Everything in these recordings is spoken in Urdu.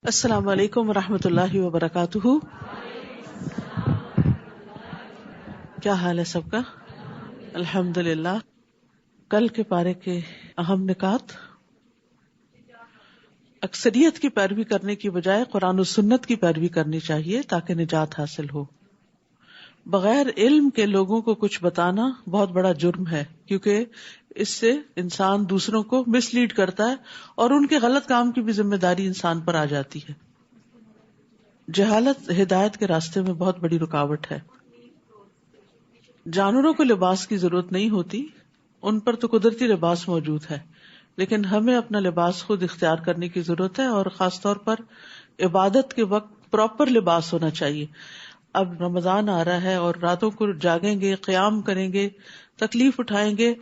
السلام علیکم ورحمۃ اللہ وبرکاتہ. کیا حال ہے سب کا؟ الحمد للہ. کل کے پارے کے اہم نکات: اکثریت کی پیروی کرنے کی بجائے قرآن و سنت کی پیروی کرنی چاہیے تاکہ نجات حاصل ہو. بغیر علم کے لوگوں کو کچھ بتانا بہت بڑا جرم ہے، کیونکہ اس سے انسان دوسروں کو مس لیڈ کرتا ہے اور ان کے غلط کام کی بھی ذمہ داری انسان پر آ جاتی ہے. جہالت ہدایت کے راستے میں بہت بڑی رکاوٹ ہے. جانوروں کو لباس کی ضرورت نہیں ہوتی، ان پر تو قدرتی لباس موجود ہے، لیکن ہمیں اپنا لباس خود اختیار کرنے کی ضرورت ہے، اور خاص طور پر عبادت کے وقت پراپر لباس ہونا چاہیے. اب رمضان آ رہا ہے اور راتوں کو جاگیں گے، قیام کریں گے، تکلیف اٹھائیں گے،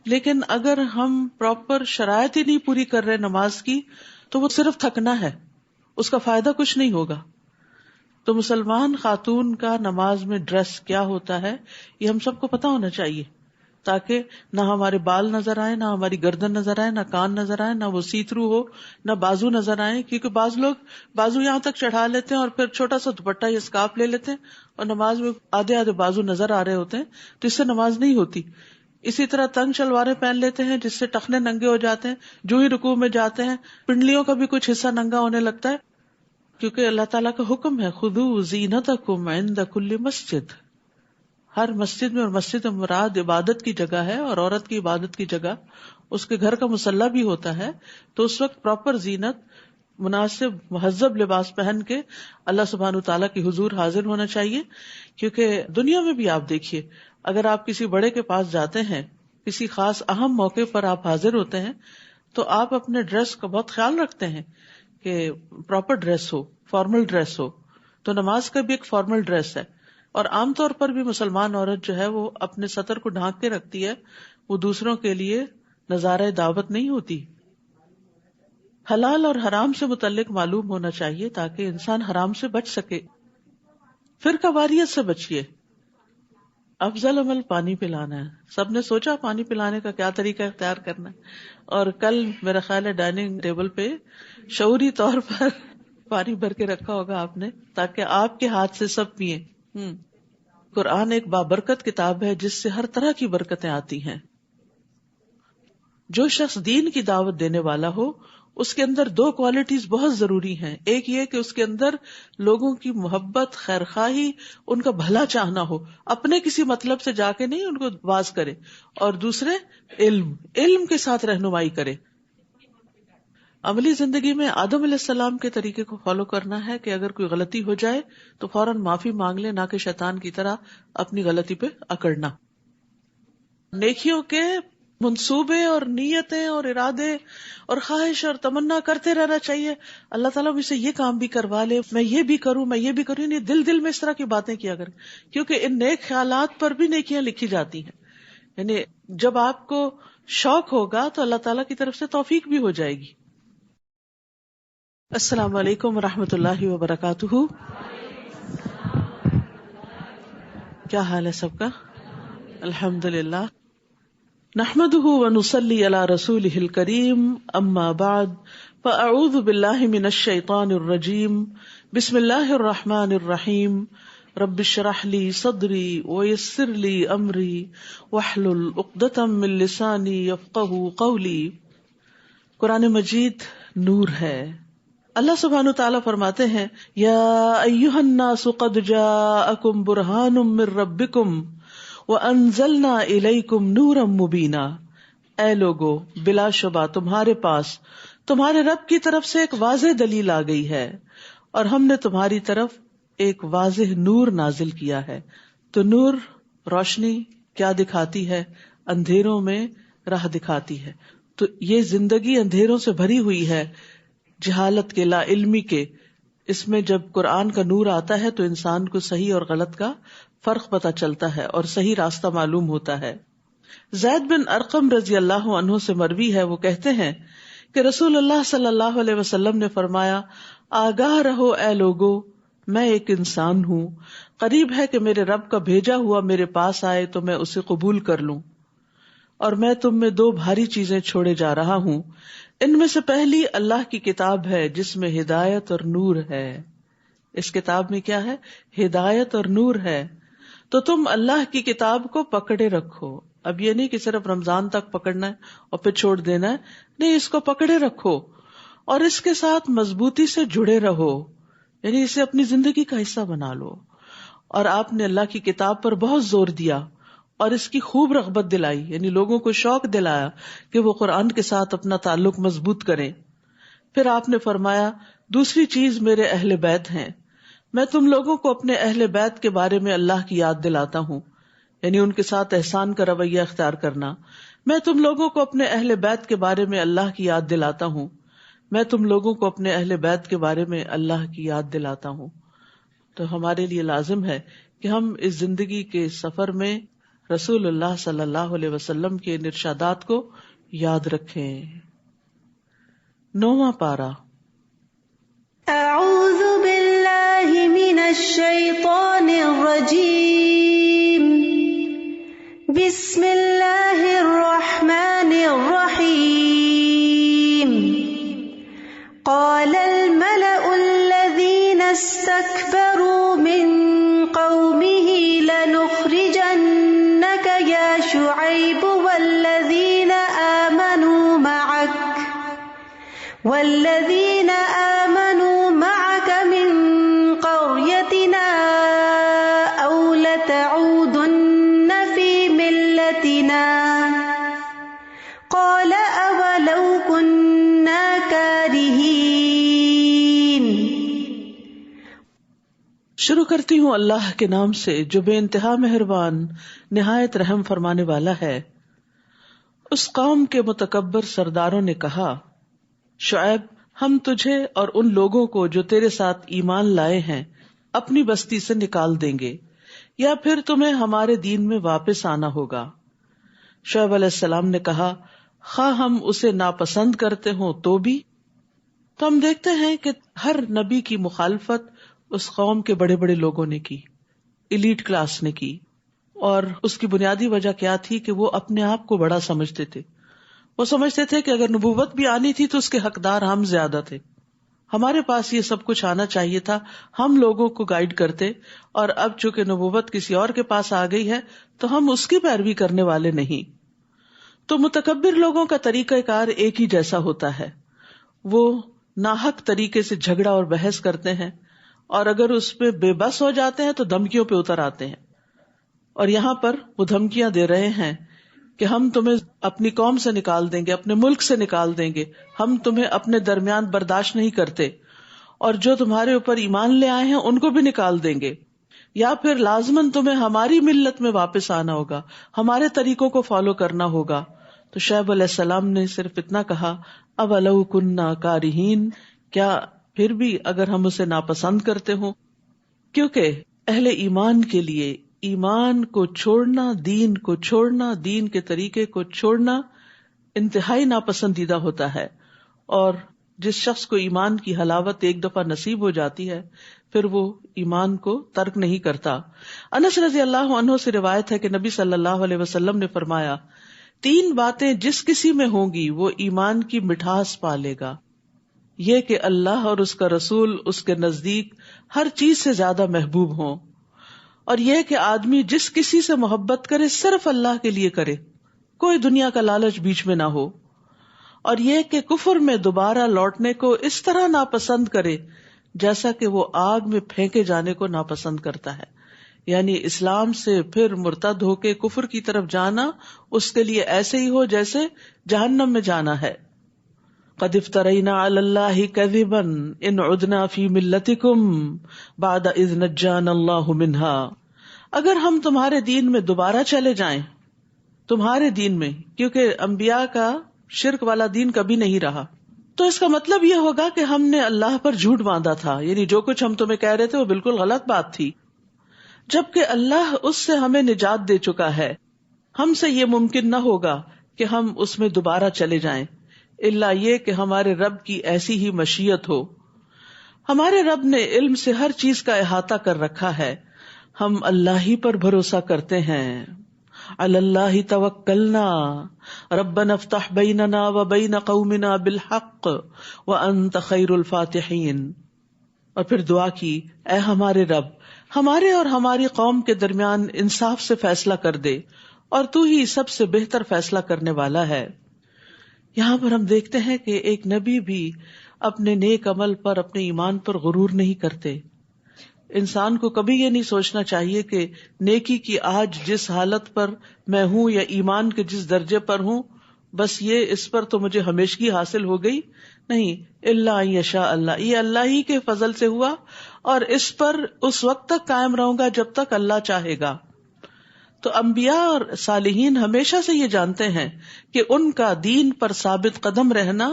لیکن اگر ہم پراپر شرائط ہی نہیں پوری کر رہے نماز کی تو وہ صرف تھکنا ہے، اس کا فائدہ کچھ نہیں ہوگا. تو مسلمان خاتون کا نماز میں ڈریس کیا ہوتا ہے یہ ہم سب کو پتا ہونا چاہیے، تاکہ نہ ہمارے بال نظر آئے، نہ ہماری گردن نظر آئے، نہ کان نظر آئے، نہ وہ سی تھرو ہو، نہ بازو نظر آئے. کیونکہ بعض لوگ بازو یہاں تک چڑھا لیتے ہیں اور پھر چھوٹا سا دوپٹہ یا اسکارف لے لیتے ہیں اور نماز میں آدھے آدھے بازو نظر آ رہے ہوتے ہیں، تو اس سے نماز نہیں ہوتی. اسی طرح تنگ شلواریں پہن لیتے ہیں جس سے ٹخنے ننگے ہو جاتے ہیں، جو ہی رکوع میں جاتے ہیں پنڈلیوں کا بھی کچھ حصہ ننگا ہونے لگتا ہے، کیونکہ اللہ تعالیٰ کا حکم ہے خذوا زینتکم عند کل مسجد. ہر مسجد میں، اور مسجد میں مراد عبادت کی جگہ ہے، اور عورت کی عبادت کی جگہ اس کے گھر کا مصلی بھی ہوتا ہے. تو اس وقت پراپر زینت، مناسب مہذب لباس پہن کے اللہ سبحانہ تعالیٰ کی حضور حاضر ہونا چاہیے. کیونکہ دنیا میں بھی آپ دیکھیے، اگر آپ کسی بڑے کے پاس جاتے ہیں، کسی خاص اہم موقع پر آپ حاضر ہوتے ہیں، تو آپ اپنے ڈریس کا بہت خیال رکھتے ہیں کہ پراپر ڈریس ہو، فارمل ڈریس ہو. تو نماز کا بھی ایک فارمل ڈریس ہے. اور عام طور پر بھی مسلمان عورت جو ہے وہ اپنے سطر کو ڈھانک کے رکھتی ہے، وہ دوسروں کے لیے نظارہ دعوت نہیں ہوتی. حلال اور حرام سے متعلق معلوم ہونا چاہیے تاکہ انسان حرام سے بچ سکے. فرقہ واریت سے بچیے. افضل عمل پانی پلانا ہے. سب نے سوچا پانی پلانے کا کیا طریقہ اختیار کرنا ہے، اور کل میرا خیال ہے ڈائننگ ٹیبل پہ شعوری طور پر پانی بھر کے رکھا ہوگا آپ نے، تاکہ آپ کے ہاتھ سے سب پیئیں. قرآن ایک بابرکت کتاب ہے جس سے ہر طرح کی برکتیں آتی ہیں. جو شخص دین کی دعوت دینے والا ہو اس کے اندر دو کوالٹیز بہت ضروری ہیں. ایک یہ کہ اس کے اندر لوگوں کی محبت، خیرخواہی، ان کا بھلا چاہنا ہو، اپنے کسی مطلب سے جا کے نہیں ان کو واز کرے. اور دوسرے علم کے ساتھ رہنمائی کرے. عملی زندگی میں آدم علیہ السلام کے طریقے کو فالو کرنا ہے کہ اگر کوئی غلطی ہو جائے تو فوراً معافی مانگ لے، نہ کہ شیطان کی طرح اپنی غلطی پہ اکڑنا. نیکیوں کے منصوبے اور نیتیں اور ارادے اور خواہش اور تمنا کرتے رہنا چاہیے. اللہ تعالیٰ مجھ سے یہ کام بھی کروا لے، میں یہ بھی کروں، میں یہ بھی کروں. یعنی دل میں اس طرح کی باتیں کیا کریں، کیونکہ ان نیک خیالات پر بھی نیکیاں لکھی جاتی ہیں. یعنی جب آپ کو شوق ہوگا تو اللہ تعالیٰ کی طرف سے توفیق بھی ہو جائے گی. السلام علیکم ورحمۃ اللہ وبرکاتہ. کیا حال ہے سب کا؟ الحمد للہ. نحمده ونصلي على رسوله الكريم، اما بعد فاعوذ بالله من الشيطان الرجيم. بسم الله الرحمن الرحيم. رب اشرح لي صدري ويسر لي امري واحلل عقدة من لساني يفقهوا قولي. قرآن مجید نور ہے. اللہ سبحانہ تعالیٰ فرماتے ہیں، یا ایہا الناس قد جاءکم برہان من ربکم وانزلنا الیکم نورا مبینا. اے لوگو، بلا شبہ تمہارے پاس تمہارے رب کی طرف سے ایک واضح دلیل آ گئی ہے، اور ہم نے تمہاری طرف ایک واضح نور نازل کیا ہے. تو نور روشنی کیا دکھاتی ہے؟ اندھیروں میں راہ دکھاتی ہے. تو یہ زندگی اندھیروں سے بھری ہوئی ہے، جہالت کے، لا علمی کے. اس میں جب قرآن کا نور آتا ہے تو انسان کو صحیح اور غلط کا فرق پتہ چلتا ہے اور صحیح راستہ معلوم ہوتا ہے. زید بن ارقم رضی اللہ عنہ سے مروی ہے، وہ کہتے ہیں کہ رسول اللہ صلی اللہ علیہ وسلم نے فرمایا، آگاہ رہو اے لوگو، میں ایک انسان ہوں، قریب ہے کہ میرے رب کا بھیجا ہوا میرے پاس آئے تو میں اسے قبول کر لوں. اور میں تم میں دو بھاری چیزیں چھوڑے جا رہا ہوں ان میں سے پہلی اللہ کی کتاب ہے جس میں ہدایت اور نور ہے. اس کتاب میں کیا ہے؟ ہدایت اور نور ہے. تو تم اللہ کی کتاب کو پکڑے رکھو. اب یہ نہیں کہ صرف رمضان تک پکڑنا ہے اور پھر چھوڑ دینا ہے، نہیں، اس کو پکڑے رکھو اور اس کے ساتھ مضبوطی سے جڑے رہو، یعنی اسے اپنی زندگی کا حصہ بنا لو. اور آپ نے اللہ کی کتاب پر بہت زور دیا اور اس کی خوب رغبت دلائی، یعنی لوگوں کو شوق دلایا کہ وہ قرآن کے ساتھ اپنا تعلق مضبوط کریں. پھر آپ نے فرمایا دوسری چیز میرے اہل بیت ہیں، میں تم لوگوں کو اپنے اہل بیت کے بارے میں اللہ کی یاد دلاتا ہوں، یعنی ان کے ساتھ احسان کا رویہ اختیار کرنا. میں تم لوگوں کو اپنے اہل بیت کے بارے میں اللہ کی یاد دلاتا ہوں، میں تم لوگوں کو اپنے اہل بیت کے بارے میں اللہ کی یاد دلاتا ہوں. تو ہمارے لیے لازم ہے کہ ہم اس زندگی کے سفر میں رسول اللہ صلی اللہ علیہ وسلم کے ارشادات کو یاد رکھیں. 9واں پارہ. اعوذ باللہ من الشیطان الرجیم. بسم اللہ الرحمن الرحیم. قال الملأ الذین استکبروا من قومه لنخرجنك یا شعیب والذین آمنوا معك من قريتنا أو لتعودن في ملتنا قال أولو كنا كارهين. شروع کرتی ہوں اللہ کے نام سے جو بے انتہا مہربان نہایت رحم فرمانے والا ہے. اس قوم کے متکبر سرداروں نے کہا، شعیب ہم تجھے اور ان لوگوں کو جو تیرے ساتھ ایمان لائے ہیں اپنی بستی سے نکال دیں گے یا پھر تمہیں ہمارے دین میں واپس آنا ہوگا. شعیب علیہ السلام نے کہا، خواہ ہم اسے ناپسند کرتے ہوں تو بھی. تو ہم دیکھتے ہیں کہ ہر نبی کی مخالفت اس قوم کے بڑے بڑے لوگوں نے کی، ایلیٹ کلاس نے کی، اور اس کی بنیادی وجہ کیا تھی کہ وہ اپنے آپ کو بڑا سمجھتے تھے. وہ سمجھتے تھے کہ اگر نبوت بھی آنی تھی تو اس کے حقدار ہم زیادہ تھے، ہمارے پاس یہ سب کچھ آنا چاہیے تھا، ہم لوگوں کو گائیڈ کرتے، اور اب چونکہ نبوت کسی اور کے پاس آ گئی ہے تو ہم اس کی پیروی کرنے والے نہیں. تو متکبر لوگوں کا طریقہ کار ایک ہی جیسا ہوتا ہے، وہ ناحق طریقے سے جھگڑا اور بحث کرتے ہیں، اور اگر اس پہ بے بس ہو جاتے ہیں تو دھمکیوں پہ اتر آتے ہیں. اور یہاں پر وہ دھمکیاں دے رہے ہیں کہ ہم تمہیں اپنی قوم سے نکال دیں گے، اپنے ملک سے نکال دیں گے، ہم تمہیں اپنے درمیان برداشت نہیں کرتے، اور جو تمہارے اوپر ایمان لے آئے ہیں ان کو بھی نکال دیں گے، یا پھر لازماً تمہیں ہماری ملت میں واپس آنا ہوگا، ہمارے طریقوں کو فالو کرنا ہوگا. تو شعیب علیہ السلام نے صرف اتنا کہا، اولو کننا کارہین، کیا پھر بھی اگر ہم اسے ناپسند کرتے ہوں. کیونکہ اہل ایمان کے لیے ایمان کو چھوڑنا، دین کو چھوڑنا، دین کے طریقے کو چھوڑنا انتہائی ناپسندیدہ ہوتا ہے. اور جس شخص کو ایمان کی حلاوت ایک دفعہ نصیب ہو جاتی ہے پھر وہ ایمان کو ترک نہیں کرتا. انس رضی اللہ عنہ سے روایت ہے کہ نبی صلی اللہ علیہ وسلم نے فرمایا، 3 باتیں جس کسی میں ہوں گی وہ ایمان کی مٹھاس پالے گا. یہ کہ اللہ اور اس کا رسول اس کے نزدیک ہر چیز سے زیادہ محبوب ہوں، اور یہ کہ آدمی جس کسی سے محبت کرے صرف اللہ کے لیے کرے، کوئی دنیا کا لالچ بیچ میں نہ ہو، اور یہ کہ کفر میں دوبارہ لوٹنے کو اس طرح ناپسند کرے جیسا کہ وہ آگ میں پھینکے جانے کو ناپسند کرتا ہے. یعنی اسلام سے پھر مرتد ہو کے کفر کی طرف جانا اس کے لیے ایسے ہی ہو جیسے جہنم میں جانا ہے. قد افترینا علی اللہ کذبا ان عدنا فی ملتکم بعد اذ نجانا اللہ منہا. اگر ہم تمہارے دین میں دوبارہ چلے جائیں، تمہارے دین میں، کیونکہ انبیاء کا شرک والا دین کبھی نہیں رہا، تو اس کا مطلب یہ ہوگا کہ ہم نے اللہ پر جھوٹ باندھا تھا، یعنی جو کچھ ہم تمہیں کہہ رہے تھے وہ بالکل غلط بات تھی، جبکہ اللہ اس سے ہمیں نجات دے چکا ہے. ہم سے یہ ممکن نہ ہوگا کہ ہم اس میں دوبارہ چلے جائیں الا یہ کہ ہمارے رب کی ایسی ہی مشیت ہو. ہمارے رب نے علم سے ہر چیز کا احاطہ کر رکھا ہے، ہم اللہ ہی پر بھروسہ کرتے ہیں. علی اللہ توکلنا ربنا افتح بیننا وبین قومنا بالحق وانت خیر الفاتحین. اور پھر دعا کی، اے ہمارے رب، ہمارے اور ہماری قوم کے درمیان انصاف سے فیصلہ کر دے، اور تو ہی سب سے بہتر فیصلہ کرنے والا ہے. یہاں پر ہم دیکھتے ہیں کہ ایک نبی بھی اپنے نیک عمل پر، اپنے ایمان پر غرور نہیں کرتے. انسان کو کبھی یہ نہیں سوچنا چاہیے کہ نیکی کی آج جس حالت پر میں ہوں یا ایمان کے جس درجے پر ہوں، بس یہ اس پر تو مجھے ہمیشگی حاصل ہو گئی. نہیں، الا ان یشاء اللہ، یہ اللہ ہی کے فضل سے ہوا، اور اس پر اس وقت تک قائم رہوں گا جب تک اللہ چاہے گا. تو انبیاء اور صالحین ہمیشہ سے یہ جانتے ہیں کہ ان کا دین پر ثابت قدم رہنا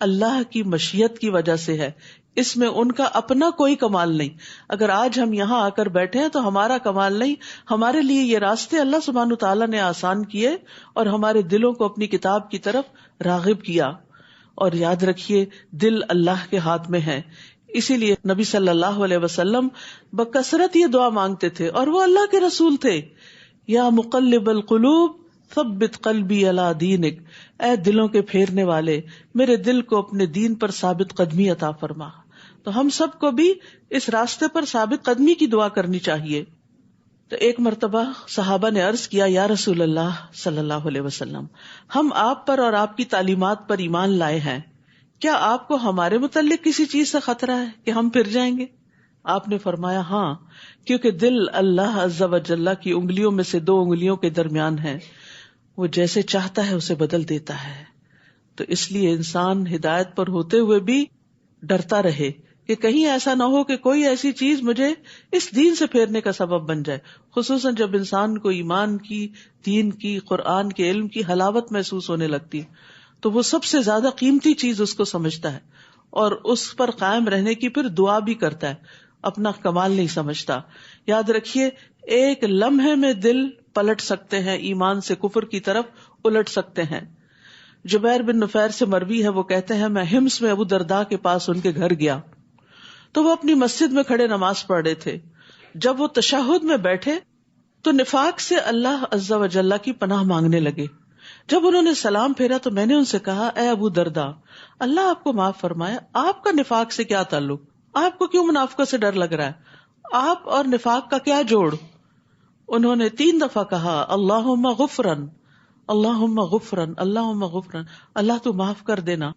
اللہ کی مشیت کی وجہ سے ہے، اس میں ان کا اپنا کوئی کمال نہیں. اگر آج ہم یہاں آ کر بیٹھے ہیں تو ہمارا کمال نہیں، ہمارے لیے یہ راستے اللہ سبحانہ تعالیٰ نے آسان کیے اور ہمارے دلوں کو اپنی کتاب کی طرف راغب کیا. اور یاد رکھیے، دل اللہ کے ہاتھ میں ہے. اسی لیے نبی صلی اللہ علیہ وسلم بکثرت یہ دعا مانگتے تھے، اور وہ اللہ کے رسول تھے. یا مقلب القلوب ثبت قلبی علی دینک، اے دلوں کے پھیرنے والے، میرے دل کو اپنے دین پر ثابت قدمی عطا فرما. تو ہم سب کو بھی اس راستے پر ثابت قدمی کی دعا کرنی چاہیے. تو ایک مرتبہ صحابہ نے عرض کیا، یا رسول اللہ صلی اللہ علیہ وسلم، ہم آپ پر اور آپ کی تعلیمات پر ایمان لائے ہیں، کیا آپ کو ہمارے متعلق کسی چیز سے خطرہ ہے کہ ہم پھر جائیں گے؟ آپ نے فرمایا، ہاں، کیونکہ دل اللہ عز و جل کی انگلیوں میں سے 2 انگلیوں کے درمیان ہے، وہ جیسے چاہتا ہے اسے بدل دیتا ہے. تو اس لیے انسان ہدایت پر ہوتے ہوئے بھی ڈرتا رہے کہ کہیں ایسا نہ ہو کہ کوئی ایسی چیز مجھے اس دین سے پھیرنے کا سبب بن جائے. خصوصاً جب انسان کو ایمان کی، دین کی، قرآن کے علم کی حلاوت محسوس ہونے لگتی تو وہ سب سے زیادہ قیمتی چیز اس کو سمجھتا ہے، اور اس پر قائم رہنے کی پھر دعا بھی کرتا ہے، اپنا کمال نہیں سمجھتا. یاد رکھیے، ایک لمحے میں دل پلٹ سکتے ہیں، ایمان سے کفر کی طرف الٹ سکتے ہیں. جبیر بن نفیر سے مروی ہے، وہ کہتے ہیں میں حمص میں ابو درداء کے پاس ان کے گھر گیا تو وہ اپنی مسجد میں کھڑے نماز پڑھ رہے تھے. جب وہ تشہد میں بیٹھے تو نفاق سے اللہ عز و جل کی پناہ مانگنے لگے. جب انہوں نے سلام پھیرا تو میں نے ان سے کہا، اے ابو درداء، اللہ آپ کو معاف فرمائے، آپ کا نفاق سے کیا تعلق؟ آپ کو کیوں منافقت سے ڈر لگ رہا ہے؟ آپ اور نفاق کا کیا جوڑ؟ انہوں نے 3 دفعہ کہا، اللہم غفرن، اللہم غفرن، اللہم غفرن، اللہ تو معاف کر دینا.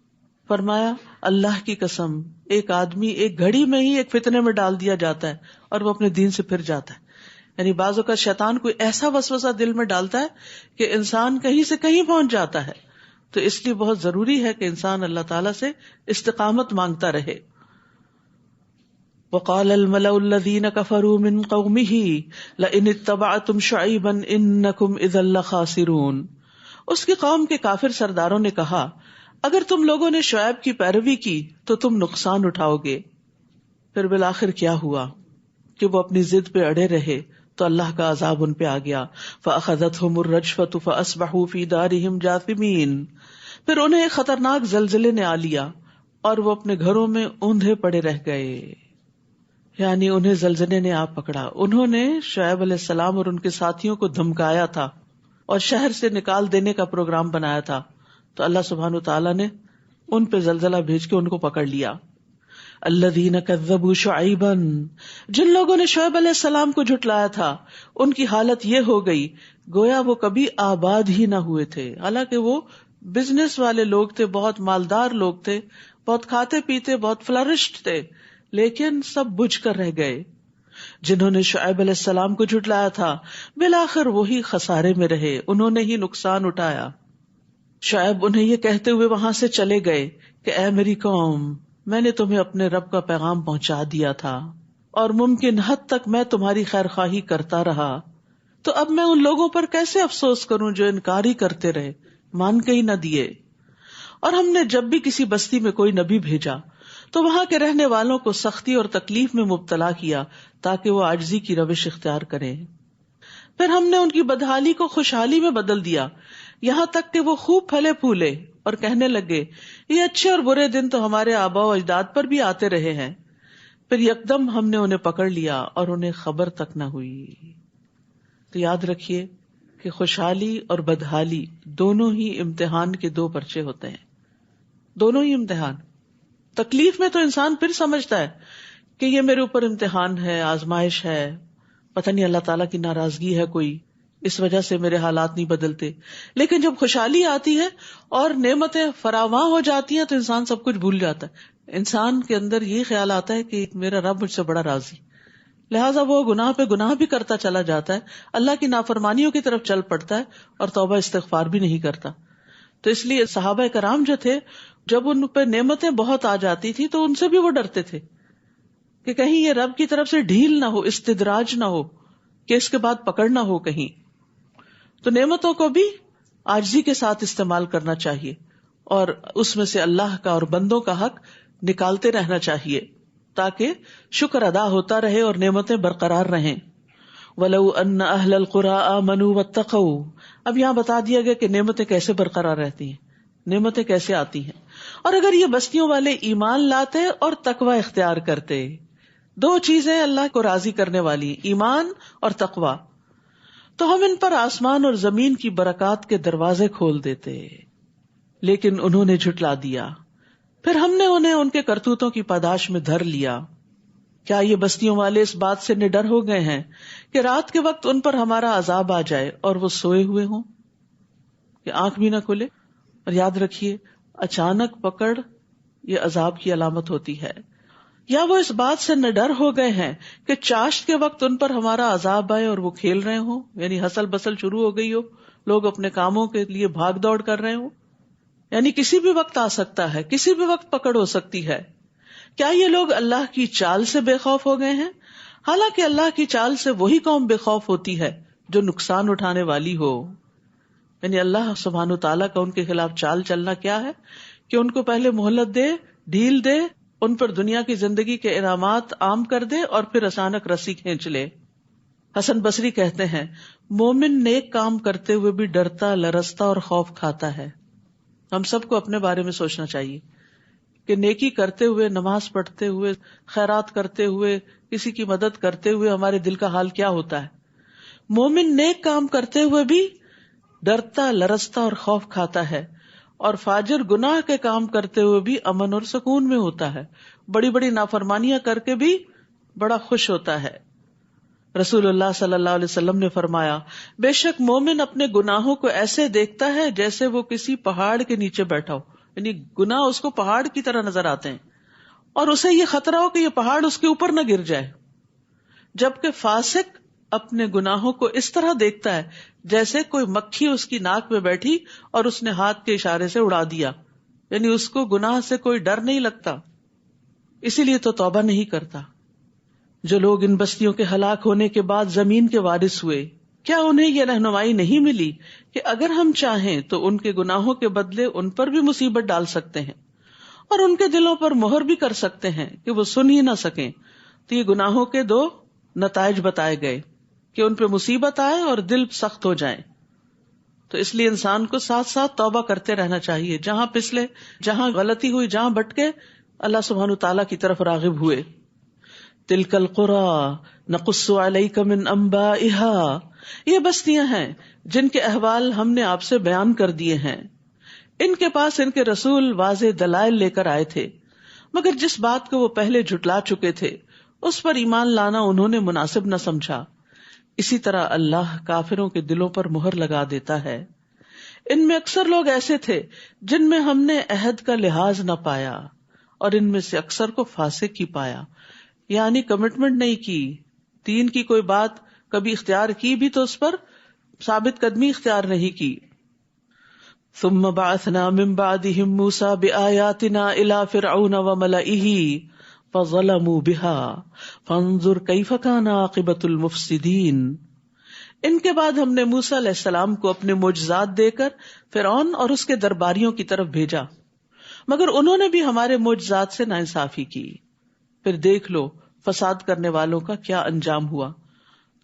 فرمایا، اللہ کی قسم، ایک آدمی ایک گھڑی میں ہی ایک فتنے میں ڈال دیا جاتا ہے اور وہ اپنے دین سے پھر جاتا ہے. یعنی بعض اوقات شیطان کوئی ایسا وسوسہ دل میں ڈالتا ہے کہ انسان کہیں سے کہیں پہنچ جاتا ہے. تو اس لیے بہت ضروری ہے کہ انسان اللہ تعالیٰ سے استقامت مانگتا رہے. وقال الملأ الذين كفروا من قومه لئن اتبعتم شعيبا انكم اذا لخاسرون. اس کی قوم کے کافر سرداروں نے کہا، اگر تم لوگوں نے شعیب کی پیروی کی تو تم نقصان اٹھاؤ گے. پھر بالآخر کیا ہوا کہ وہ اپنی ضد پہ اڑے رہے تو اللہ کا عذاب ان پہ آ گیا. فأخذتهم الرجفة فأصبحوا في دارهم جاثمين. پھر انہیں ایک خطرناک زلزلے نے آ لیا اور وہ اپنے گھروں میں اوندھے پڑے رہ گئے. یعنی انہیں زلزلے نے آ پکڑا. انہوں نے شعیب علیہ السلام اور ان کے ساتھیوں کو دھمکایا تھا اور شہر سے نکال دینے کا پروگرام بنایا تھا، تو اللہ سبحانہ وتعالیٰ نے ان پہ زلزلہ بھیج کے ان کو پکڑ لیا. الذین کذبوا شعیبا، جن لوگوں نے شعیب علیہ السلام کو جھٹلایا تھا ان کی حالت یہ ہو گئی گویا وہ کبھی آباد ہی نہ ہوئے تھے. حالانکہ وہ بزنس والے لوگ تھے، بہت مالدار لوگ تھے، بہت کھاتے پیتے، بہت فلرشڈ تھے، لیکن سب بجھ کر رہ گئے. جنہوں نے شعیب علیہ السلام کو جھٹلایا تھا بالآخر وہی خسارے میں رہے، انہوں نے ہی نقصان اٹھایا. شعیب انہیں یہ کہتے ہوئے وہاں سے چلے گئے کہ اے میری قوم، میں نے تمہیں اپنے رب کا پیغام پہنچا دیا تھا اور ممکن حد تک میں تمہاری خیر خواہی کرتا رہا، تو اب میں ان لوگوں پر کیسے افسوس کروں جو انکار ہی کرتے رہے، مان کے ہی نہ دیے. اور ہم نے جب بھی کسی بستی میں کوئی نبی بھیجا تو وہاں کے رہنے والوں کو سختی اور تکلیف میں مبتلا کیا تاکہ وہ عاجزی کی روش اختیار کریں. پھر ہم نے ان کی بدحالی کو خوشحالی میں بدل دیا، یہاں تک کہ وہ خوب پھلے پھولے اور کہنے لگے یہ اچھے اور برے دن تو ہمارے آباء و اجداد پر بھی آتے رہے ہیں. پھر یکدم ہم نے انہیں پکڑ لیا اور انہیں خبر تک نہ ہوئی. تو یاد رکھیے کہ خوشحالی اور بدحالی دونوں ہی امتحان کے دو پرچے ہوتے ہیں، دونوں ہی امتحان. تکلیف میں تو انسان پھر سمجھتا ہے کہ یہ میرے اوپر امتحان ہے، آزمائش ہے، پتہ نہیں اللہ تعالیٰ کی ناراضگی ہے کوئی، اس وجہ سے میرے حالات نہیں بدلتے. لیکن جب خوشحالی آتی ہے اور نعمتیں فراواں ہو جاتی ہیں تو انسان سب کچھ بھول جاتا ہے. انسان کے اندر یہ خیال آتا ہے کہ میرا رب مجھ سے بڑا راضی، لہٰذا وہ گناہ پہ گناہ بھی کرتا چلا جاتا ہے، اللہ کی نافرمانیوں کی طرف چل پڑتا ہے اور توبہ استغفار بھی نہیں کرتا. تو اس لیے صحابہ کرام جو تھے، جب ان پہ نعمتیں بہت آ جاتی تھی تو ان سے بھی وہ ڈرتے تھے کہ کہیں یہ رب کی طرف سے ڈھیل نہ ہو، استدراج نہ ہو، کہ اس کے بعد پکڑ نہ ہو کہیں. تو نعمتوں کو بھی عاجزی کے ساتھ استعمال کرنا چاہیے اور اس میں سے اللہ کا اور بندوں کا حق نکالتے رہنا چاہیے تاکہ شکر ادا ہوتا رہے اور نعمتیں برقرار رہیں. وَلَوْ أَنَّ أَهْلَ الْقُرَىٰ آمَنُوا وَاتَّقَوْا. اب یہاں بتا دیا گیا کہ نعمتیں کیسے برقرار رہتی ہیں، نعمتیں کیسے آتی ہیں. اور اگر یہ بستیوں والے ایمان لاتے اور تقوی اختیار کرتے، دو چیزیں اللہ کو راضی کرنے والی، ایمان اور تقوی، تو ہم ان پر آسمان اور زمین کی برکات کے دروازے کھول دیتے. لیکن انہوں نے جھٹلا دیا، پھر ہم نے انہیں ان کے کرتوتوں کی پاداش میں دھر لیا. کیا یہ بستیوں والے اس بات سے نڈر ہو گئے ہیں کہ رات کے وقت ان پر ہمارا عذاب آ جائے اور وہ سوئے ہوئے ہوں، کہ آنکھ بھی نہ کھلے؟ اور یاد رکھیے، اچانک پکڑ یہ عذاب کی علامت ہوتی ہے. یا وہ اس بات سے نڈر ہو گئے ہیں کہ چاشت کے وقت ان پر ہمارا عذاب آئے اور وہ کھیل رہے ہوں، یعنی ہسل بسل شروع ہو گئی ہو، لوگ اپنے کاموں کے لیے بھاگ دوڑ کر رہے ہوں، یعنی کسی بھی وقت آ سکتا ہے، کسی بھی وقت پکڑ ہو سکتی ہے. کیا یہ لوگ اللہ کی چال سے بے خوف ہو گئے ہیں؟ حالانکہ اللہ کی چال سے وہی قوم بے خوف ہوتی ہے جو نقصان اٹھانے والی ہو. یعنی اللہ سبحانہ تعالیٰ کا ان کے خلاف چال چلنا کیا ہے کہ ان کو پہلے مہلت دے، ڈھیل دے، ان پر دنیا کی زندگی کے انعامات عام کر دے اور پھر اچانک رسی کھینچ لے. حسن بصری کہتے ہیں، مومن نیک کام کرتے ہوئے بھی ڈرتا، لرزتا اور خوف کھاتا ہے. ہم سب کو اپنے بارے میں سوچنا چاہیے کہ نیکی کرتے ہوئے، نماز پڑھتے ہوئے، خیرات کرتے ہوئے، کسی کی مدد کرتے ہوئے ہمارے دل کا حال کیا ہوتا ہے. مومن نیک کام کرتے ہوئے بھی ڈرتا، لرزتا اور خوف کھاتا ہے، اور فاجر گناہ کے کام کرتے ہوئے بھی امن اور سکون میں ہوتا ہے، بڑی بڑی نافرمانیاں کر کے بھی بڑا خوش ہوتا ہے. رسول اللہ صلی اللہ علیہ وسلم نے فرمایا، بے شک مومن اپنے گناہوں کو ایسے دیکھتا ہے جیسے وہ کسی پہاڑ کے نیچے بیٹھا ہو، یعنی گناہ اس کو پہاڑ کی طرح نظر آتے ہیں اور اسے یہ خطرہ ہو کہ یہ پہاڑ اس کے اوپر نہ گر جائے. جبکہ فاسق اپنے گناہوں کو اس طرح دیکھتا ہے جیسے کوئی مکھی اس کی ناک میں بیٹھی اور اس نے ہاتھ کے اشارے سے اڑا دیا، یعنی اس کو گناہ سے کوئی ڈر نہیں لگتا، اسی لیے تو توبہ نہیں کرتا. جو لوگ ان بستیوں کے ہلاک ہونے کے بعد زمین کے وارث ہوئے، کیا انہیں یہ رہنمائی نہیں ملی کہ اگر ہم چاہیں تو ان کے گناہوں کے بدلے ان پر بھی مصیبت ڈال سکتے ہیں اور ان کے دلوں پر مہر بھی کر سکتے ہیں کہ وہ سن ہی نہ سکیں. تو یہ گناہوں کے دو نتائج بتائے گئے کہ ان پہ مصیبت آئے اور دل سخت ہو جائیں. تو اس لیے انسان کو ساتھ ساتھ توبہ کرتے رہنا چاہیے، جہاں پسلے، جہاں غلطی ہوئی، جہاں بٹکے، اللہ سبحانہ تعالیٰ کی طرف راغب ہوئے. تلک القری نقص علیک من انبائها، یہ بستیاں ہیں جن کے احوال ہم نے آپ سے بیان کر دیے ہیں. ان کے پاس ان کے رسول واضح دلائل لے کر آئے تھے، مگر جس بات کو وہ پہلے جھٹلا چکے تھے اس پر ایمان لانا انہوں نے مناسب نہ سمجھا. اسی طرح اللہ کافروں کے دلوں پر مہر لگا دیتا ہے. ان میں اکثر لوگ ایسے تھے جن میں ہم نے عہد کا لحاظ نہ پایا، اور ان میں سے اکثر کو فاسق ہی پایا، یعنی کمٹمنٹ نہیں کی، دین کی کوئی بات کبھی اختیار کی بھی تو اس پر ثابت قدمی اختیار نہیں کی. ثم بعثنا من بعدهم موسى بآياتنا الى فرعون وملئه فظلموا بها فانظر كيف كان عاقبة المفسدين. ان کے بعد ہم نے موسیٰ علیہ السلام کو اپنے معجزات دے کر فرعون اور اس کے درباریوں کی طرف بھیجا، مگر انہوں نے بھی ہمارے معجزات سے ناانصافی کی. پھر دیکھ لو فساد کرنے والوں کا کیا انجام ہوا.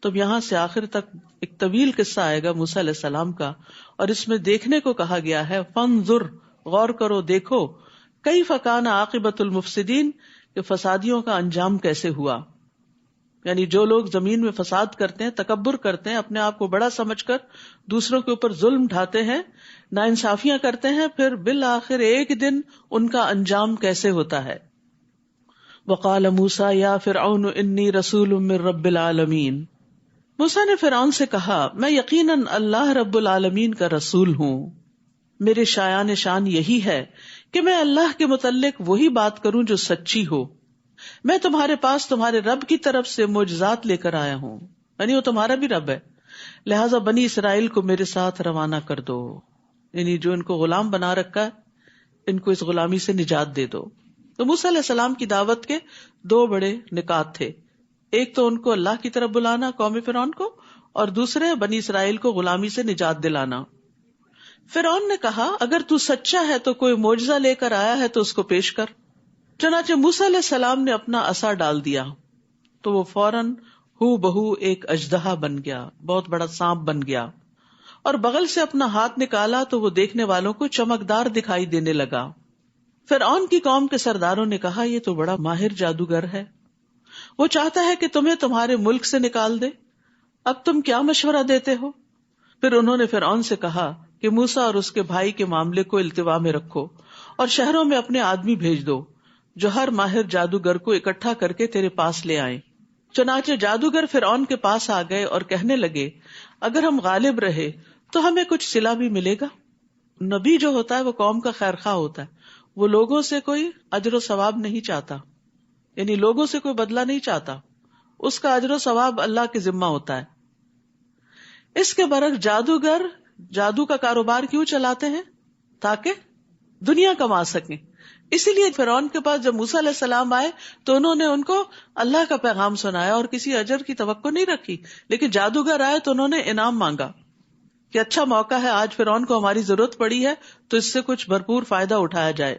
تو یہاں سے آخر تک ایک طویل قصہ آئے گا موسیٰ علیہ السلام کا، اور اس میں دیکھنے کو کہا گیا ہے فانظر، غور کرو، دیکھو، کیف کان عاقبۃ المفسدین، کہ فسادیوں کا انجام کیسے ہوا. یعنی جو لوگ زمین میں فساد کرتے ہیں، تکبر کرتے ہیں، اپنے آپ کو بڑا سمجھ کر دوسروں کے اوپر ظلم ڈھاتے ہیں، ناانصافیاں کرتے ہیں، پھر بالآخر ایک دن ان کا انجام کیسے ہوتا ہے. وقال موسیٰ یا فرعون انی رسول من رب العالمین. موسیٰ نے فرعون سے کہا میں یقیناً اللہ رب العالمین کا رسول ہوں، میرے شایان شان یہی ہے کہ میں اللہ کے متعلق وہی بات کروں جو سچی ہو. میں تمہارے پاس تمہارے رب کی طرف سے معجزات لے کر آیا ہوں، یعنی وہ تمہارا بھی رب ہے، لہٰذا بنی اسرائیل کو میرے ساتھ روانہ کر دو. یعنی جو ان کو غلام بنا رکھا ہے ان کو اس غلامی سے نجات دے دو. تو موسیٰ علیہ السلام کی دعوت کے دو بڑے نکات تھے، ایک تو ان کو اللہ کی طرف بلانا قوم فرعون کو، اور دوسرے بنی اسرائیل کو غلامی سے نجات دلانا. فرعون نے کہا اگر تو سچا ہے تو کوئی معجزہ لے کر آیا ہے تو اس کو پیش کر. چنانچہ موسیٰ علیہ السلام نے اپنا عصا ڈال دیا تو وہ فوراً ہو بہو ایک اژدہا بن گیا، بہت بڑا سانپ بن گیا، اور بغل سے اپنا ہاتھ نکالا تو وہ دیکھنے والوں کو چمکدار دکھائی دینے لگا. فرعون کی قوم کے سرداروں نے کہا یہ تو بڑا ماہر جادوگر ہے، وہ چاہتا ہے کہ تمہیں تمہارے ملک سے نکال دے، اب تم کیا مشورہ دیتے ہو؟ پھر انہوں نے فرعون سے کہا کہ موسیٰ اور اس کے بھائی کے معاملے کو التوا میں رکھو اور شہروں میں اپنے آدمی بھیج دو جو ہر ماہر جادوگر کو اکٹھا کر کے تیرے پاس لے آئیں. چنانچہ جادوگر فرعون کے پاس آ گئے اور کہنے لگے اگر ہم غالب رہے تو ہمیں کچھ صلہ بھی ملے گا. نبی جو ہوتا ہے وہ قوم کا خیر خواہ ہوتا ہے، وہ لوگوں سے کوئی اجر و ثواب نہیں چاہتا، یعنی لوگوں سے کوئی بدلہ نہیں چاہتا، اس کا اجر و ثواب اللہ کے ذمہ ہوتا ہے. اس کے برعکس جادوگر جادو کا کاروبار کیوں چلاتے ہیں؟ تاکہ دنیا کما سکیں. اسی لیے فرعون کے پاس جب موسیٰ علیہ السلام آئے تو انہوں نے ان کو اللہ کا پیغام سنایا اور کسی اجر کی توقع نہیں رکھی، لیکن جادوگر آئے تو انہوں نے انعام مانگا کہ اچھا موقع ہے، آج فرعون کو ہماری ضرورت پڑی ہے تو اس سے کچھ بھرپور فائدہ اٹھایا جائے.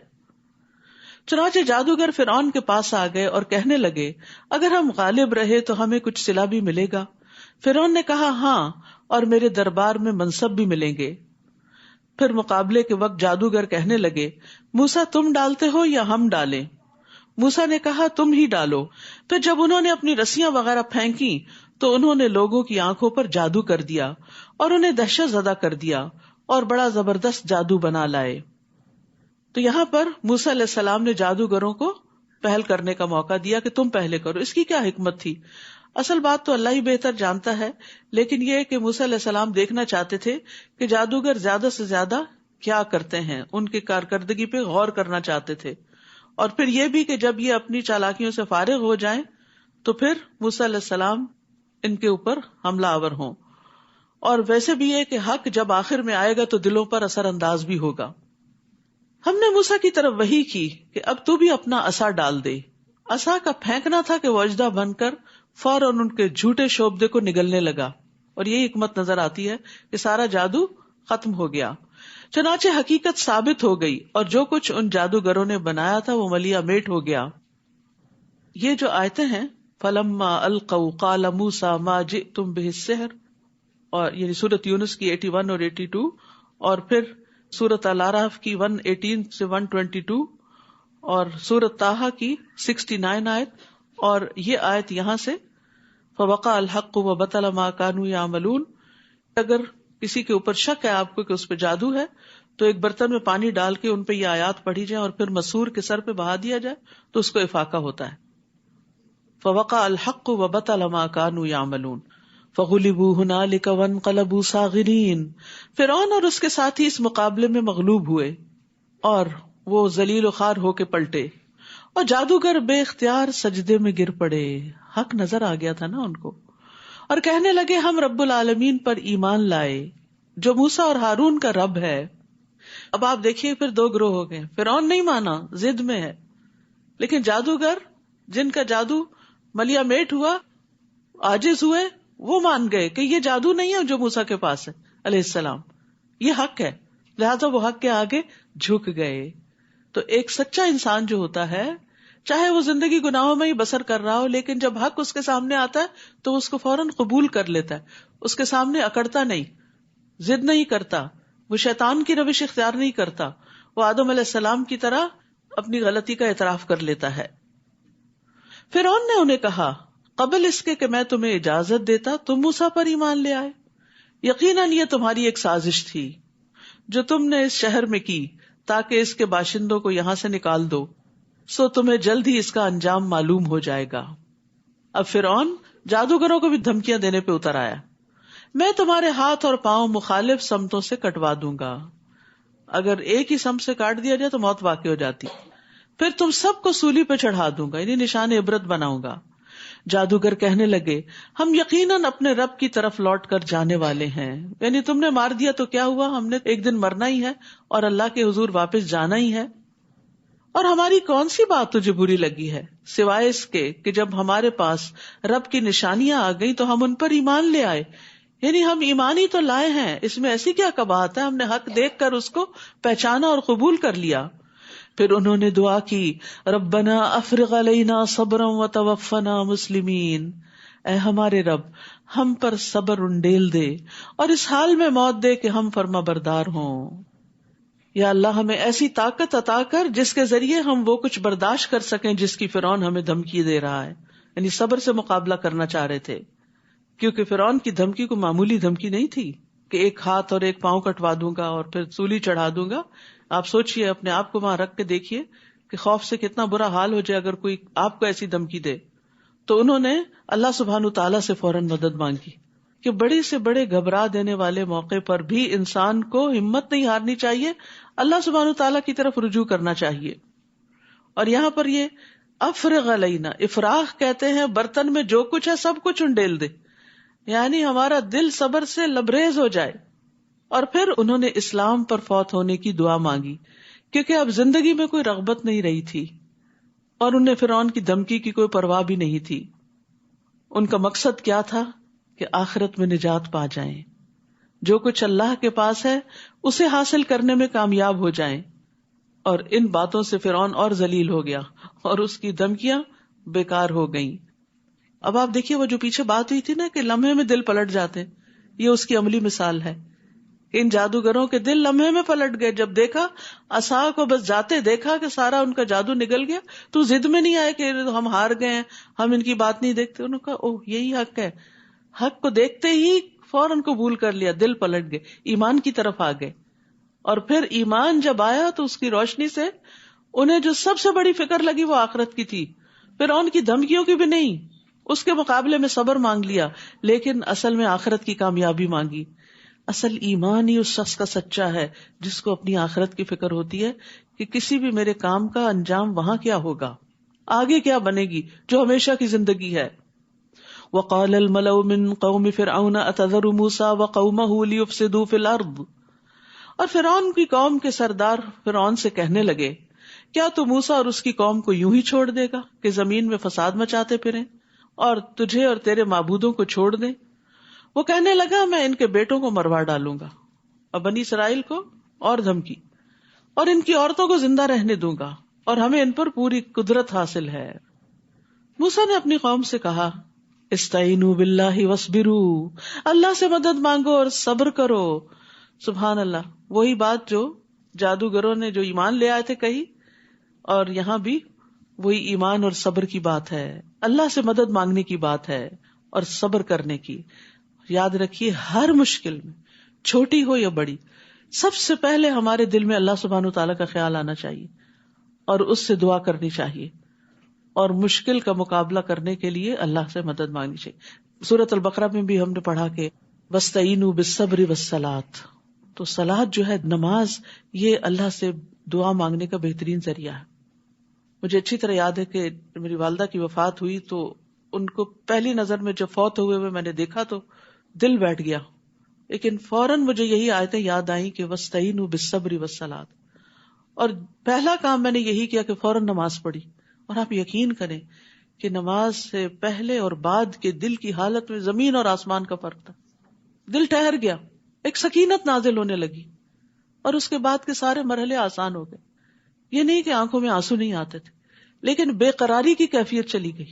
چنانچہ جادوگر فرعون کے پاس آ گئے اور کہنے لگے اگر ہم غالب رہے تو ہمیں کچھ صلہ بھی ملے گا. فرعون نے کہا ہاں، اور میرے دربار میں منصب بھی ملیں گے. پھر مقابلے کے وقت جادوگر کہنے لگے موسیٰ تم ڈالتے ہو یا ہم ڈالیں؟ موسیٰ نے کہا تم ہی ڈالو. پھر جب انہوں نے اپنی رسیاں وغیرہ پھینکی تو انہوں نے لوگوں کی آنکھوں پر جادو کر دیا اور انہیں دہشت زدہ کر دیا اور بڑا زبردست جادو بنا لائے. تو یہاں پر موسیٰ علیہ السلام نے جادوگروں کو پہل کرنے کا موقع دیا کہ تم پہلے کرو. اس کی کیا حکمت تھی؟ اصل بات تو اللہ ہی بہتر جانتا ہے، لیکن یہ کہ موسیٰ علیہ السلام دیکھنا چاہتے تھے کہ جادوگر زیادہ سے زیادہ کیا کرتے ہیں، ان کی کارکردگی پہ غور کرنا چاہتے تھے، اور پھر یہ بھی کہ جب یہ اپنی چالاکیوں سے فارغ ہو جائیں تو پھر موسیٰ علیہ السلام ان کے اوپر حملہ آور ہوں. اور ویسے بھی یہ کہ حق جب آخر میں آئے گا تو دلوں پر اثر انداز بھی ہوگا. ہم نے موسیٰ کی طرف وحی کی کہ اب تو بھی اپنا عصا ڈال دے. عصا کا پھینکنا تھا کہ وہ اژدہا بن کر فوراً ان کے جھوٹے شعبدے کو نگلنے لگا، اور یہی حکمت نظر آتی ہے کہ سارا جادو ختم ہو گیا. چنانچہ حقیقت ثابت ہو گئی اور جو کچھ ان جادوگروں نے بنایا تھا وہ ملیا میٹ ہو گیا. یہ جو آیتیں ہیں فلما القوا قال موسیٰ ما جئتم بہ السحر، اور یعنی سورۃ یونس کی 81 اور 82، اور پھر سورۃ الاعراف کی 118 سے 122، اور سورۃ طٰہٰ کی 69 آیت، اور یہ آیت یہاں سے فوقع الحق وبطل ما كانوا يعملون. اگر کسی کے اوپر شک ہے آپ کو کہ اس پہ جادو ہے تو ایک برتن میں پانی ڈال کے ان پہ یہ آیات پڑھی جائیں اور پھر مسور کے سر پہ بہا دیا جائے تو اس کو افاقہ ہوتا ہے. فوقع الحق وبطل ما كانوا يعملون فغلبوا هنالك وانقلبوا صاغرين. فرعون اور اس کے ساتھی اس مقابلے میں مغلوب ہوئے اور وہ ذلیل و خوار ہو کے پلٹے، اور جادوگر بے اختیار سجدے میں گر پڑے. حق نظر آ گیا تھا نا ان کو، اور کہنے لگے ہم رب العالمین پر ایمان لائے جو موسیٰ اور ہارون کا رب ہے. اب آپ دیکھیے پھر دو گروہ ہو گئے. فرعون نہیں مانا، ضد میں ہے، لیکن جادوگر جن کا جادو ملیا میٹ ہوا، عاجز ہوئے، وہ مان گئے کہ یہ جادو نہیں ہے جو موسیٰ کے پاس ہے علیہ السلام، یہ حق ہے، لہذا وہ حق کے آگے جھک گئے. تو ایک سچا انسان جو ہوتا ہے چاہے وہ زندگی گناہوں میں ہی بسر کر رہا ہو، لیکن جب حق اس کے سامنے آتا ہے تو اس کو فوراً قبول کر لیتا ہے، اس کے سامنے اکڑتا نہیں، ضد نہیں کرتا، وہ شیطان کی روش اختیار نہیں کرتا، وہ آدم علیہ السلام کی طرح اپنی غلطی کا اعتراف کر لیتا ہے. فرعون نے انہیں کہا قبل اس کے کہ میں تمہیں اجازت دیتا تم موسیٰ پر ایمان لے آئے. یقیناً یہ تمہاری ایک سازش تھی جو تم نے اس شہر میں کی تاکہ اس کے باشندوں کو یہاں سے نکال دو، سو تمہیں جلد ہی اس کا انجام معلوم ہو جائے گا. اب فرعون جادوگروں کو بھی دھمکیاں دینے پہ اتر آیا. میں تمہارے ہاتھ اور پاؤں مخالف سمتوں سے کٹوا دوں گا. اگر ایک ہی سمت سے کاٹ دیا جائے تو موت واقع ہو جاتی. پھر تم سب کو سولی پہ چڑھا دوں گا، یعنی نشان عبرت بناؤں گا. جادوگر کہنے لگے ہم یقیناً اپنے رب کی طرف لوٹ کر جانے والے ہیں. یعنی تم نے مار دیا تو کیا ہوا، ہم نے ایک دن مرنا ہی ہے اور اللہ کے حضور واپس جانا ہی ہے. اور ہماری کون سی بات تجھے بری لگی ہے سوائے اس کے کہ جب ہمارے پاس رب کی نشانیاں آ گئی تو ہم ان پر ایمان لے آئے. یعنی ہم ایمان ہی تو لائے ہیں، اس میں ایسی کیا کباہت ہے، ہم نے حق دیکھ کر اس کو پہچانا اور قبول کر لیا. پھر انہوں نے دعا کی ربنا افرغ علینا صبرا وتوفنا مسلمین، اے ہمارے رب ہم پر صبر انڈیل دے اور اس حال میں موت دے کہ ہم فرما بردار ہوں. یا اللہ ہمیں ایسی طاقت عطا کر جس کے ذریعے ہم وہ کچھ برداشت کر سکیں جس کی فرعون ہمیں دھمکی دے رہا ہے. یعنی صبر سے مقابلہ کرنا چاہ رہے تھے، کیونکہ فرعون کی دھمکی کو معمولی دھمکی نہیں تھی کہ ایک ہاتھ اور ایک پاؤں کٹوا دوں گا اور پھر سولی چڑھا دوں گا. آپ سوچئے، اپنے آپ کو وہاں رکھ کے دیکھیے کہ خوف سے کتنا برا حال ہو جائے اگر کوئی آپ کو ایسی دھمکی دے. تو انہوں نے اللہ سبحانہ تعالیٰ سے فوراً مدد مانگی کہ بڑے سے بڑے گھبرا دینے والے موقع پر بھی انسان کو ہمت نہیں ہارنی چاہیے، اللہ سبحانہ تعالیٰ کی طرف رجوع کرنا چاہیے. اور یہاں پر یہ افرغ علینا، افراغ کہتے ہیں برتن میں جو کچھ ہے سب کچھ انڈیل دے، یعنی ہمارا دل صبر سے لبریز ہو جائے. اور پھر انہوں نے اسلام پر فوت ہونے کی دعا مانگی کیونکہ اب زندگی میں کوئی رغبت نہیں رہی تھی اور انہیں فرعون کی دھمکی کی کوئی پرواہ بھی نہیں تھی. ان کا مقصد کیا تھا کہ آخرت میں نجات پا جائیں، جو کچھ اللہ کے پاس ہے اسے حاصل کرنے میں کامیاب ہو جائیں. اور ان باتوں سے فرعون اور ذلیل ہو گیا اور اس کی دھمکیاں بیکار ہو گئیں. اب آپ دیکھیے وہ جو پیچھے بات ہوئی تھی نا کہ لمحے میں دل پلٹ جاتے، یہ اس کی عملی مثال ہے. ان جادوگروں کے دل لمحے میں پلٹ گئے. جب دیکھا عصا کو بس جاتے دیکھا کہ سارا ان کا جادو نکل گیا تو ضد میں نہیں آئے کہ ہم ہار گئے ہیں، ہم ان کی بات نہیں دیکھتے. انہوں نے کہا اوہ یہی حق ہے. حق کو دیکھتے ہی فوراً قبول کر لیا، دل پلٹ گئے، ایمان کی طرف آ گئے. اور پھر ایمان جب آیا تو اس کی روشنی سے انہیں جو سب سے بڑی فکر لگی وہ آخرت کی تھی. پھر ان کی دھمکیوں کی بھی نہیں، اس کے مقابلے میں صبر مانگ لیا، لیکن اصل میں آخرت کی کامیابی مانگی. اصل ایمان ہی اس شخص کا سچا ہے جس کو اپنی آخرت کی فکر ہوتی ہے کہ کسی بھی میرے کام کا انجام وہاں کیا ہوگا، آگے کیا بنے گی، جو ہمیشہ کی زندگی ہے. وقال الملأ من قوم فرعون اتذر موسى وقومه ليفسدوا في الارض. اور فرعون کی قوم کے سردار فرعون سے کہنے لگے کیا تو موسیٰ اور اس کی قوم کو یوں ہی چھوڑ دے گا کہ زمین میں فساد مچاتے پھریں اور تجھے اور تیرے معبودوں کو چھوڑ دیں. وہ کہنے لگا میں ان کے بیٹوں کو مروا ڈالوں گا اور بنی اسرائیل کو اور دھمکی، اور ان کی عورتوں کو زندہ رہنے دوں گا اور ہمیں ان پر پوری قدرت حاصل ہے. موسیٰ نے اپنی قوم سے کہا استعینوا باللہ واصبروا، اللہ سے مدد مانگو اور صبر کرو. سبحان اللہ، وہی بات جو جادوگروں نے جو ایمان لے آئے تھے کہی، اور یہاں بھی وہی ایمان اور صبر کی بات ہے، اللہ سے مدد مانگنے کی بات ہے اور صبر کرنے کی. یاد رکھیے ہر مشکل میں چھوٹی ہو یا بڑی سب سے پہلے ہمارے دل میں اللہ سبحانہ تعالیٰ کا خیال آنا چاہیے اور اس سے دعا کرنی چاہیے اور مشکل کا مقابلہ کرنے کے لیے اللہ سے مدد مانگنی چاہیے. سورۃ البقرہ میں بھی ہم نے پڑھا کہ وَاسْتَعِینُوا بِالصَّبْرِ وَالصَّلَاةِ. تو صلاۃ جو ہے، نماز، یہ اللہ سے دعا مانگنے کا بہترین ذریعہ ہے. مجھے اچھی طرح یاد ہے کہ میری والدہ کی وفات ہوئی تو ان کو پہلی نظر میں جب فوت ہوئے میں نے دیکھا تو دل بیٹھ گیا، لیکن فوراً مجھے یہی آیتیں یاد آئیں کہ وَاسْتَعِینُوا بِالصَّبْرِ وَالصَّلَاةِ. اور پہلا کام میں نے یہی کیا کہ فوراً نماز پڑھی. اور آپ یقین کریں کہ نماز سے پہلے اور بعد کے دل کی حالت میں زمین اور آسمان کا فرق تھا. دل ٹھہر گیا، ایک سکینت نازل ہونے لگی اور اس کے بعد کے سارے مرحلے آسان ہو گئے. یہ نہیں کہ آنکھوں میں آنسو نہیں آتے تھے، لیکن بے قراری کی کیفیت چلی گئی.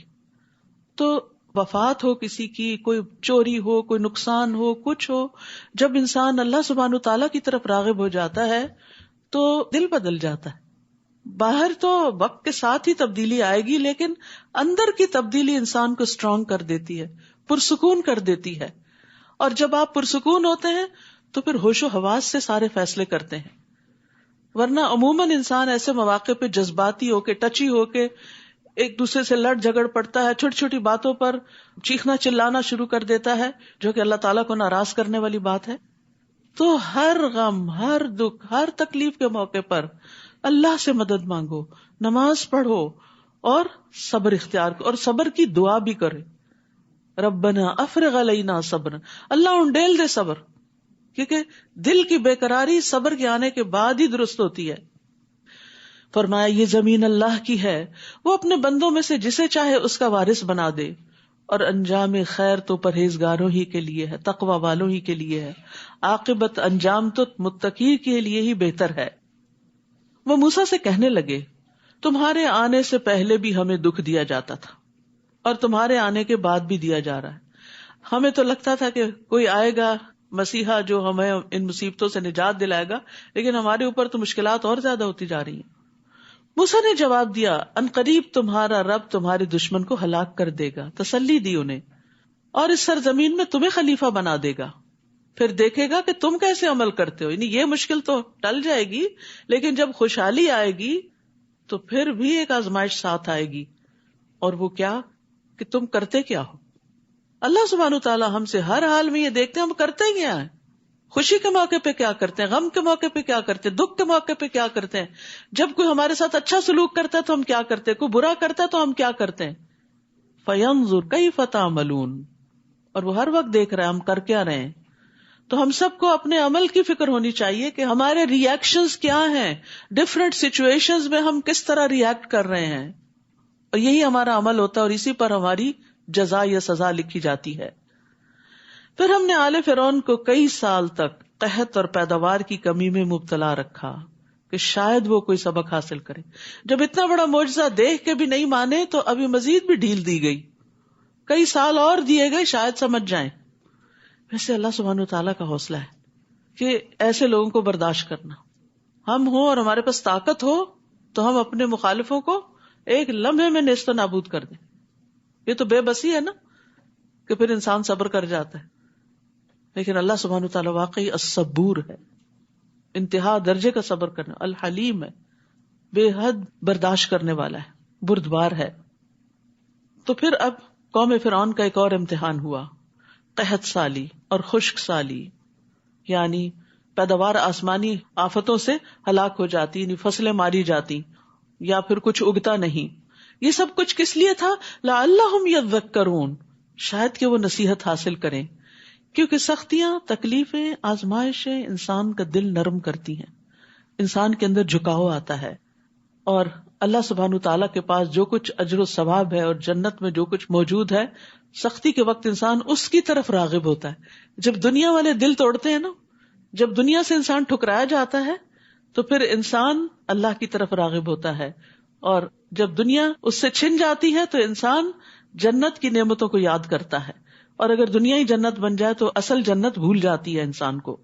تو وفات ہو کسی کی، کوئی چوری ہو، کوئی نقصان ہو، کچھ ہو، جب انسان اللہ سبحانہ تعالیٰ کی طرف راغب ہو جاتا ہے تو دل بدل جاتا ہے. باہر تو وقت کے ساتھ ہی تبدیلی آئے گی، لیکن اندر کی تبدیلی انسان کو اسٹرانگ کر دیتی ہے، پرسکون کر دیتی ہے. اور جب آپ پرسکون ہوتے ہیں تو پھر ہوش و حواس سے سارے فیصلے کرتے ہیں. ورنہ عموماً انسان ایسے مواقع پہ جذباتی ہو کے، ٹچی ہو کے ایک دوسرے سے لڑ جھگڑ پڑتا ہے، چھوٹی چھوٹی باتوں پر چیخنا چلانا شروع کر دیتا ہے، جو کہ اللہ تعالیٰ کو ناراض کرنے والی بات ہے. تو ہر غم، ہر دکھ، ہر تکلیف کے موقع پر اللہ سے مدد مانگو، نماز پڑھو اور صبر اختیار کرو، اور صبر کی دعا بھی کرے. ربنا افرغ علینا صبرا، اللہ انڈیل دے صبر، کیونکہ دل کی بے قراری صبر کے آنے کے بعد ہی درست ہوتی ہے. فرمایا یہ زمین اللہ کی ہے، وہ اپنے بندوں میں سے جسے چاہے اس کا وارث بنا دے، اور انجام خیر تو پرہیزگاروں ہی کے لیے ہے، تقوی والوں ہی کے لیے ہے، عاقبت انجام تو متقی کے لیے ہی بہتر ہے. وہ موسیٰ سے کہنے لگے تمہارے آنے سے پہلے بھی ہمیں دکھ دیا جاتا تھا اور تمہارے آنے کے بعد بھی دیا جا رہا ہے. ہمیں تو لگتا تھا کہ کوئی آئے گا مسیحا جو ہمیں ان مصیبتوں سے نجات دلائے گا، لیکن ہمارے اوپر تو مشکلات اور زیادہ ہوتی جا رہی ہیں. موسیٰ نے جواب دیا ان قریب تمہارا رب تمہارے دشمن کو ہلاک کر دے گا، تسلی دی انہیں، اور اس سرزمین میں تمہیں خلیفہ بنا دے گا، پھر دیکھے گا کہ تم کیسے عمل کرتے ہو. یعنی یہ مشکل تو ٹل جائے گی، لیکن جب خوشحالی آئے گی تو پھر بھی ایک آزمائش ساتھ آئے گی، اور وہ کیا کہ تم کرتے کیا ہو. اللہ سبحانہ تعالیٰ ہم سے ہر حال میں یہ دیکھتے ہیں ہم کرتے کیا ہیں، خوشی کے موقع پہ کیا کرتے ہیں، غم کے موقع پہ کیا کرتے ہیں، دکھ کے موقع پہ کیا کرتے ہیں. جب کوئی ہمارے ساتھ اچھا سلوک کرتا ہے تو ہم کیا کرتے ہیں، کوئی برا کرتا ہے تو ہم کیا کرتے ہیں. فَيَنظُرْ كَيْفَ تَعْمَلُونَ، اور وہ ہر وقت دیکھ رہے ہیں ہم کر کیا رہے ہیں. تو ہم سب کو اپنے عمل کی فکر ہونی چاہیے کہ ہمارے ری ایکشنز کیا ہیں، ڈفرینٹ سچویشنز میں ہم کس طرح ری ایکٹ کر رہے ہیں، اور یہی ہمارا عمل ہوتا ہے، اور اسی پر ہماری جزا یا سزا لکھی جاتی ہے. پھر ہم نے آل فرعون کو کئی سال تک قحط اور پیداوار کی کمی میں مبتلا رکھا کہ شاید وہ کوئی سبق حاصل کرے. جب اتنا بڑا معجزہ دیکھ کے بھی نہیں مانے تو ابھی مزید بھی ڈھیل دی گئی، کئی سال اور دیے گئے شاید سمجھ جائیں. ویسے اللہ سبحانہ تعالیٰ کا حوصلہ ہے کہ ایسے لوگوں کو برداشت کرنا. ہم ہوں اور ہمارے پاس طاقت ہو تو ہم اپنے مخالفوں کو ایک لمحے میں نیست و نابود کر دیں. یہ تو بے بسی ہے نا کہ پھر انسان صبر کر جاتا ہے. لیکن اللہ سبحانہ تعالیٰ واقعی الصبور ہے، انتہا درجے کا صبر کرنا، الحلیم ہے، بے حد برداشت کرنے والا ہے، بردبار ہے. تو پھر اب قوم فرعون کا ایک اور امتحان ہوا، قحط سالی اور خشک سالی، یعنی پیداوار آسمانی آفتوں سے ہلاک ہو جاتی، یعنی فصلیں ماری جاتی یا پھر کچھ اگتا نہیں. یہ سب کچھ کس لیے تھا؟ لعلہم یذکرون، شاید کہ وہ نصیحت حاصل کریں، کیونکہ سختیاں، تکلیفیں، آزمائشیں انسان کا دل نرم کرتی ہیں، انسان کے اندر جھکاؤ آتا ہے، اور اللہ سبحانہ تعالیٰ کے پاس جو کچھ اجر و ثواب ہے اور جنت میں جو کچھ موجود ہے، سختی کے وقت انسان اس کی طرف راغب ہوتا ہے. جب دنیا والے دل توڑتے ہیں نا، جب دنیا سے انسان ٹھکرایا جاتا ہے تو پھر انسان اللہ کی طرف راغب ہوتا ہے، اور جب دنیا اس سے چھن جاتی ہے تو انسان جنت کی نعمتوں کو یاد کرتا ہے، اور اگر دنیا ہی جنت بن جائے تو اصل جنت بھول جاتی ہے انسان کو.